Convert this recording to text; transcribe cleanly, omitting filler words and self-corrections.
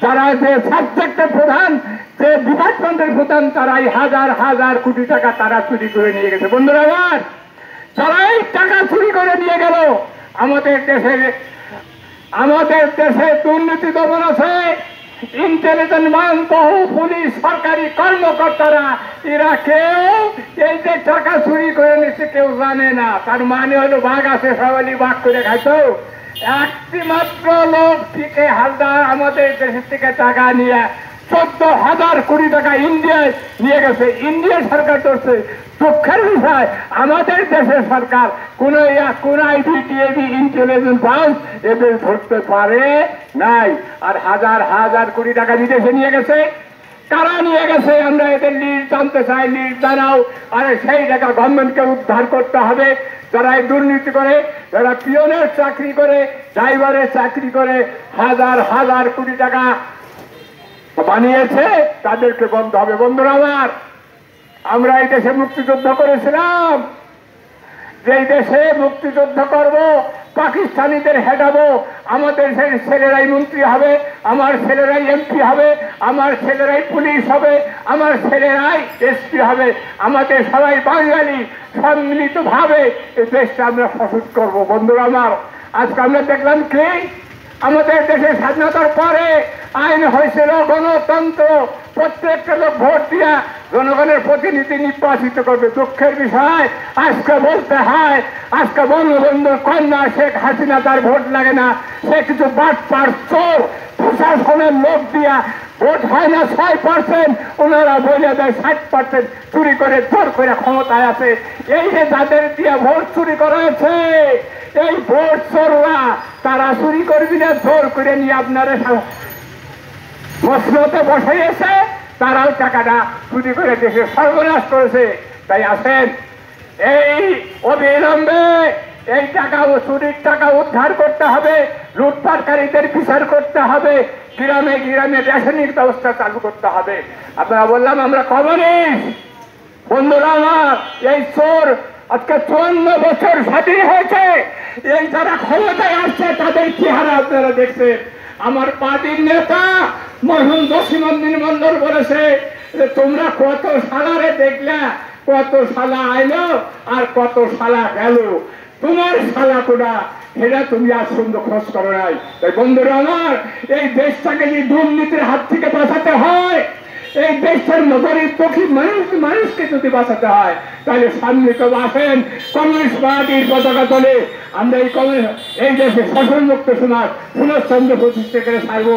যারা যে সাবজেক্টের প্রধান, যে ডিপার্টমেন্টের প্রধান, তারাই হাজার হাজার কোটি টাকা তারা চুরি করে নিয়ে গেছে। বন্ধুরা আমার, যারাই টাকা চুরি করে নিয়ে গেল, আমাদের দেশে দুর্নীতি দমন আছে, ইন্টেলিজেন্স মান, বহু পুলিশ, সরকারি কর্মকর্তারা, এরা কেউ এই যে টাকা চুরি করে নিচ্ছে কেউ জানে না। তার মানে হলো বাঘ আছে, সবাই বাঘ করে খাইতো। একটি মাত্র লোক থেকে হালদার আমাদের দেশের থেকে টাকা নিয়ে 14,000 কোটি টাকা ইন্ডিয়ায় নিয়ে গেছে। ইন্ডিয়া সরকার ধরছে। দুঃখের বিষয়, আমাদের দেশের সরকার কোন আইবিটিএবি ইন্টেলিজেন্স ব্রাঞ্চ এদের ধরতে পারে নাই। আর হাজার হাজার কোটি টাকা বিদেশে নিয়ে গেছে। কারা নিয়ে গেছে আমরা এদের লিস্ট জানতে চাই। লিস্ট জানাও। আর সেই টাকা গভর্নমেন্টকে উদ্ধার করতে হবে। যারা দুর্নীতি করে, যারা পিয়নের চাকরি করে, ড্রাইভারের চাকরি করে, হাজার হাজার কোটি টাকা বানিয়েছে, তাদেরকে বন্ধ হবে। বন্ধুরা আমার, আমরা এই দেশে মুক্তিযুদ্ধ করেছিলাম। যেই দেশে মুক্তিযুদ্ধ করব, পাকিস্তানিদের হেঁটাবো, আমাদের ছেলেরাই মন্ত্রী হবে, আমার ছেলেরাই এমপি হবে, আমার ছেলেরাই পুলিশ হবে, আমার ছেলেরাই এসপি হবে, আমাদের সবাই বাঙালি সম্মিলিত ভাবে এই দেশটা আমরা শাসন করব। বন্ধুরা আমার, আজকে আমরা দেখলাম কি আমাদের দেশের স্বাধীনতার পরে আইন হয়েছিল গণতন্ত্র, প্রত্যেকটা লোক ভোট দিয়া জনগণের প্রতিনিধি নির্বাচিত করবে। দুঃখের বিষয়, আজকে বলতে হয়, আজকে বঙ্গবন্ধুর কন্যা শেখ হাসিনা, তার ভোট লাগে না। সে কিছু বাটপার চোর প্রশাসনের লোক দিয়া ভোট হয় না 6%, ওনারা বলে দেয় 60% চুরি করে জোর করে ক্ষমতায় আছে। এই যে যাদের দিয়ে ভোট চুরি করা হয়েছে, এই ভোট চোররা, তারা চুরি করবি না, জোর করে নিয়ে আপনারা মসনদে বসাইয়েছে, তারাও টাকাটা চুরি করে দেশে সর্বনাশ করেছে। তাই আসেন, এই অবিলম্বে এই টাকা, চুরির টাকা উদ্ধার করতে হবে, লুটপাটকারীদের বিচার করতে হবে, গ্রামে গ্রামে রেশনিং ব্যবস্থা চালু করতে হবে। আপনারা বললাম আমরা কমিউনিস্ট। বন্ধুরা আমার, এই চোর আজকে 54 বছর স্বাধীন হয়েছে। এই যারা ক্ষমতায় আসছে তাদের চেহারা আপনারা দেখছেন। আমার পার্টির নেতা মরহুম জসিমউদ্দিন মন্ডল বলেছে যে তোমরা কত সালারে দেখলা, কত সালা আইলো আর কত সালা গেল, তোমার সালা কোনা সেটা তুমি আজ সুন্দর খোঁজ করো নাই। তাই বন্ধুরা আমার, এই দেশটাকে যদি দুর্নীতির হাত থেকে বাঁচাতে হয়, এই দেশের গরিব দুঃখী মানুষকে যদি বাঁচাতে হয়, তাহলে সম্মিলিত আসেন কমিউনিস্ট পার্টির পতাকা তলে আমরা এই দেশে শোষণ মুক্ত সমাজ পুনশ্চন্দ্র প্রতিষ্ঠা করে ছাড়বো।